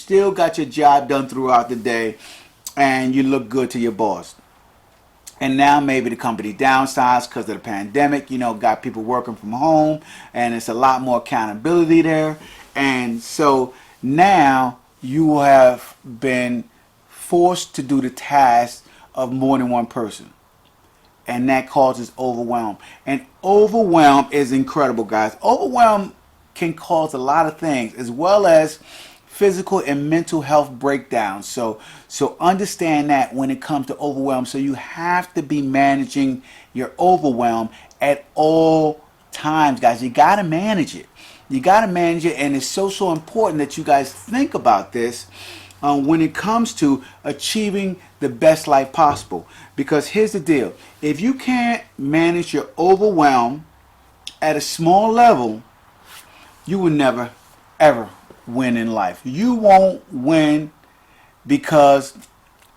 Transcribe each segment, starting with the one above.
still got your job done throughout the day, and you look good to your boss. And now maybe the company downsized because of the pandemic, got people working from home, and it's a lot more accountability there. And so now you have been forced to do the task of more than one person. And that causes overwhelm. And overwhelm is incredible, guys. Overwhelm can cause a lot of things, as well as physical and mental health breakdowns. So understand that when it comes to overwhelm. So you have to be managing your overwhelm at all times, guys. You got to manage it. You got to manage it, and it's so important that you guys think about this when it comes to achieving the best life possible. Because here's the deal: if you can't manage your overwhelm at a small level, you will never ever win in life. You won't win, because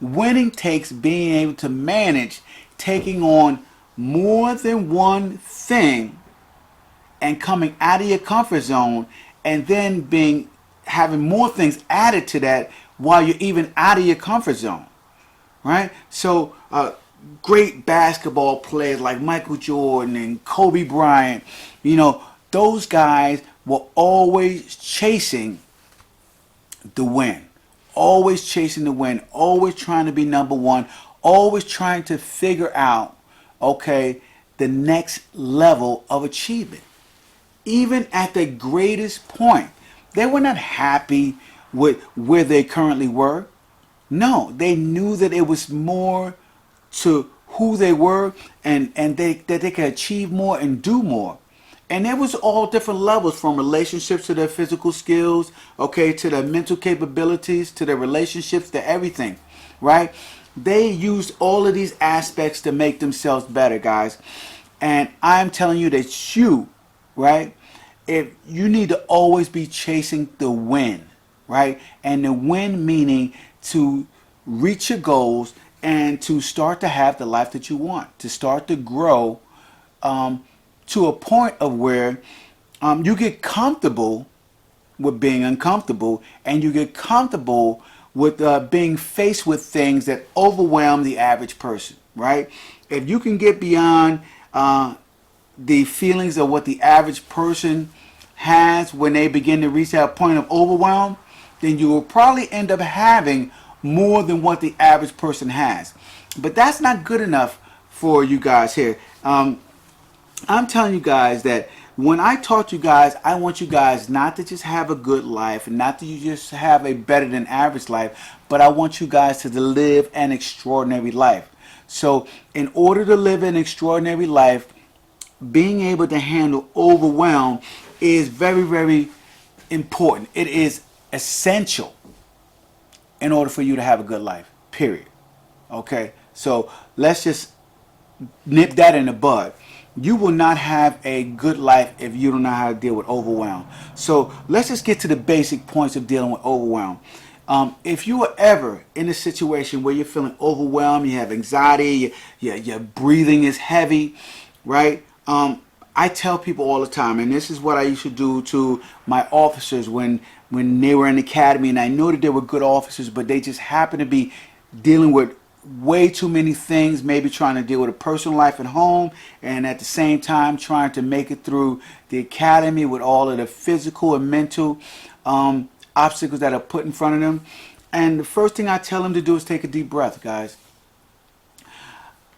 winning takes being able to manage taking on more than one thing and coming out of your comfort zone, and then having more things added to that while you're even out of your comfort zone, right? So great basketball players like Michael Jordan and Kobe Bryant, those guys were always chasing the win. Always chasing the win. Always trying to be number one. Always trying to figure out, okay, the next level of achievement. Even at the greatest point, they were not happy with where they currently were. No, they knew that it was more to who they were, and that they could achieve more and do more. And it was all different levels, from relationships to their physical skills, okay, to their mental capabilities, to their relationships, to everything, right? They used all of these aspects to make themselves better, guys. And I'm telling you that you, right, if you need to always be chasing the win, right? And the win meaning to reach your goals and to start to have the life that you want, to start to grow to a point of where you get comfortable with being uncomfortable, and you get comfortable with being faced with things that overwhelm the average person, right? If you can get beyond the feelings of what the average person has when they begin to reach that point of overwhelm, then you will probably end up having more than what the average person has. But that's not good enough for you guys here. I'm telling you guys that when I talk to you guys, I want you guys not to just have a good life, and not to just have a better than average life, but I want you guys to live an extraordinary life. So in order to live an extraordinary life, being able to handle overwhelm is very, very important. It is essential in order for you to have a good life, period. Okay, so let's just nip that in the bud. You will not have a good life if you don't know how to deal with overwhelm. So let's just get to the basic points of dealing with overwhelm. If you are ever in a situation where you're feeling overwhelmed, you have anxiety, your breathing is heavy, right? I tell people all the time, and this is what I used to do to my officers when they were in the academy, and I know that they were good officers, but they just happened to be dealing with way too many things, maybe trying to deal with a personal life at home, and at the same time trying to make it through the academy with all of the physical and mental obstacles that are put in front of them. And the first thing I tell them to do is take a deep breath, guys.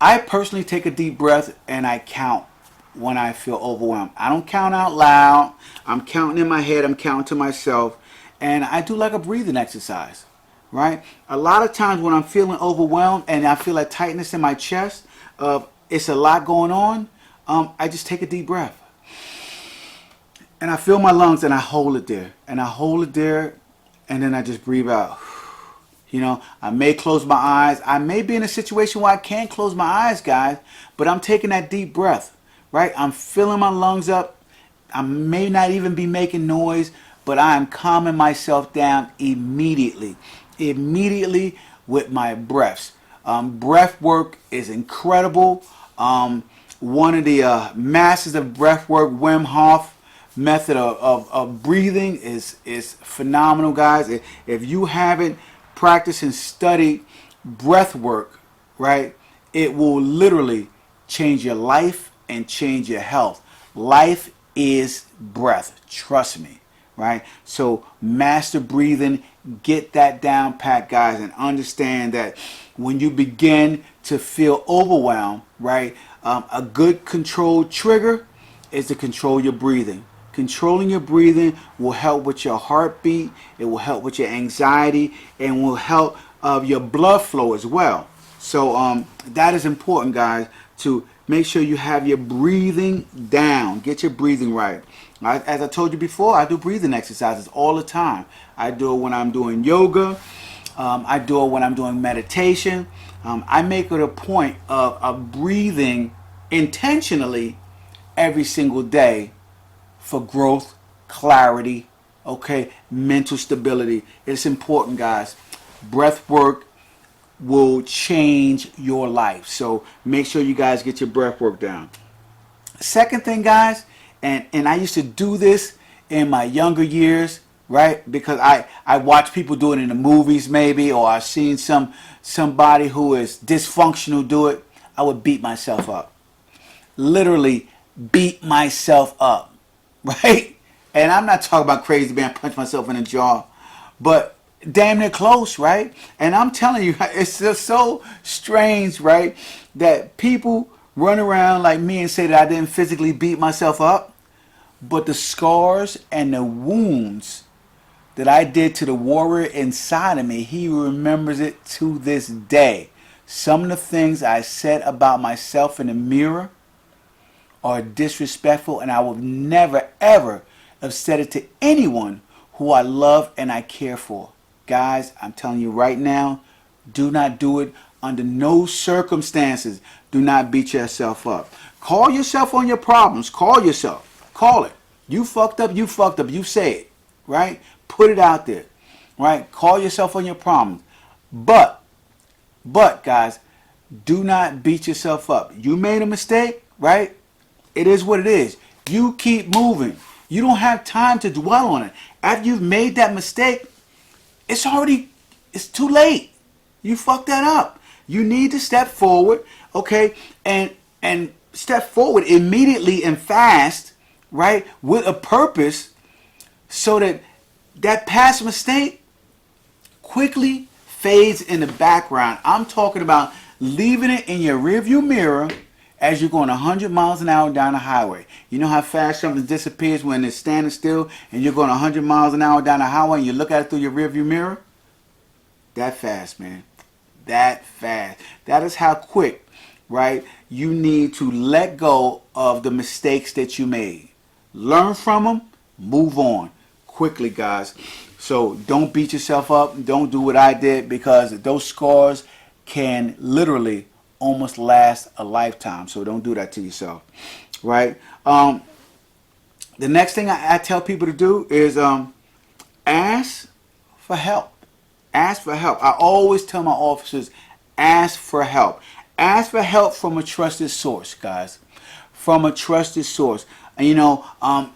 I personally take a deep breath and I count when I feel overwhelmed. I don't count out loud. I'm counting in my head. I'm counting to myself. And I do like a breathing exercise, right? A lot of times when I'm feeling overwhelmed and I feel that tightness in my chest, it's a lot going on, I just take a deep breath. And I fill my lungs and I hold it there. And I hold it there, and then I just breathe out. I may close my eyes. I may be in a situation where I can't close my eyes, guys, but I'm taking that deep breath, right? I'm filling my lungs up. I may not even be making noise, but I am calming myself down immediately with my breaths. Breath work is incredible. One of the masters of breath work, Wim Hof, method of breathing is phenomenal, guys. If you haven't practiced and studied breath work, right, it will literally change your life and change your health. Life is breath. Trust me, right? So master breathing, get that down pat, guys, and understand that when you begin to feel overwhelmed, right, a good controlled trigger is to control your breathing. Controlling your breathing will help with your heartbeat. It will help with your anxiety and will help your blood flow as well. So that is important, guys, to make sure you have your breathing down. Get your breathing right. As I told you before, I do breathing exercises all the time. I do it when I'm doing yoga. I do it when I'm doing meditation. I make it a point of breathing intentionally every single day for growth, clarity, okay, mental stability. It's important, guys. Breath work will change your life. So make sure you guys get your breath work down. Second thing, guys, and I used to do this in my younger years, right? Because I watch people do it in the movies maybe, or I've seen somebody who is dysfunctional do it. I would beat myself up. Literally beat myself up, right? And I'm not talking about crazy man, punch myself in the jaw, but damn near close, right? And I'm telling you, it's just so strange, right, that people run around like me and say that I didn't physically beat myself up, but the scars and the wounds that I did to the warrior inside of me, he remembers it to this day. Some of the things I said about myself in the mirror are disrespectful, and I would never ever have said it to anyone who I love and I care for. Guys, I'm telling you right now, do not do it under no circumstances. Do not beat yourself up. Call yourself on your problems. Call yourself. Call it. You fucked up, you fucked up. You say it, right? Put it out there, right? Call yourself on your problems. But guys, do not beat yourself up. You made a mistake, right? It is what it is. You keep moving. You don't have time to dwell on it. After you've made that mistake, it's too late. You fucked that up. You need to step forward, okay, and step forward immediately and fast, right, with a purpose, so that past mistake quickly fades in the background. I'm talking about leaving it in your rearview mirror as you're going 100 miles an hour down the highway. You know how fast something disappears when it's standing still and you're going 100 miles an hour down the highway and you look at it through your rearview mirror? That fast, man. That fast. That is how quick, right, you need to let go of the mistakes that you made. Learn from them, move on quickly, guys. So don't beat yourself up. Don't do what I did, because those scars can literally almost last a lifetime. So don't do that to yourself, right? The next thing I tell people to do is ask for help. Ask for help. I always tell my officers, ask for help. Ask for help from a trusted source, guys. From a trusted source. And you know,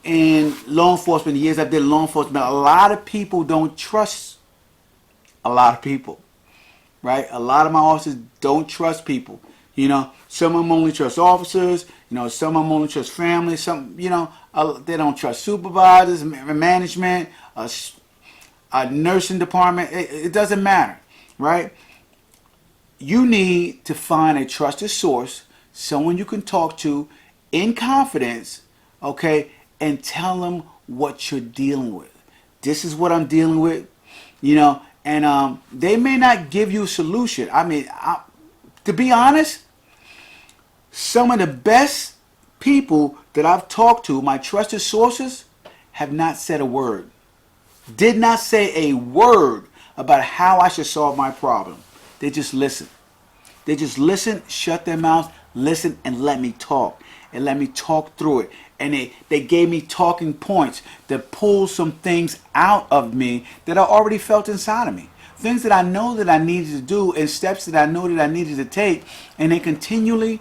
in law enforcement, the years I did law enforcement, a lot of people don't trust a lot of people, right? A lot of my officers don't trust people. You know, some of them only trust officers. You know, some of them only trust family. Some, you know, they don't trust supervisors, management, a nursing department. It doesn't matter, right? You need to find a trusted source, someone you can talk to in confidence, okay, and tell them what you're dealing with. This is what I'm dealing with, you know, and they may not give you a solution. I mean, to be honest, some of the best people that I've talked to, my trusted sources, have not said a word. Did not say a word about how I should solve my problem. They just listen. They just listen, shut their mouths, listen, and let me talk. And let me talk through it. And they gave me talking points that pulled some things out of me that I already felt inside of me. Things that I know that I needed to do, and steps that I know that I needed to take. And they continually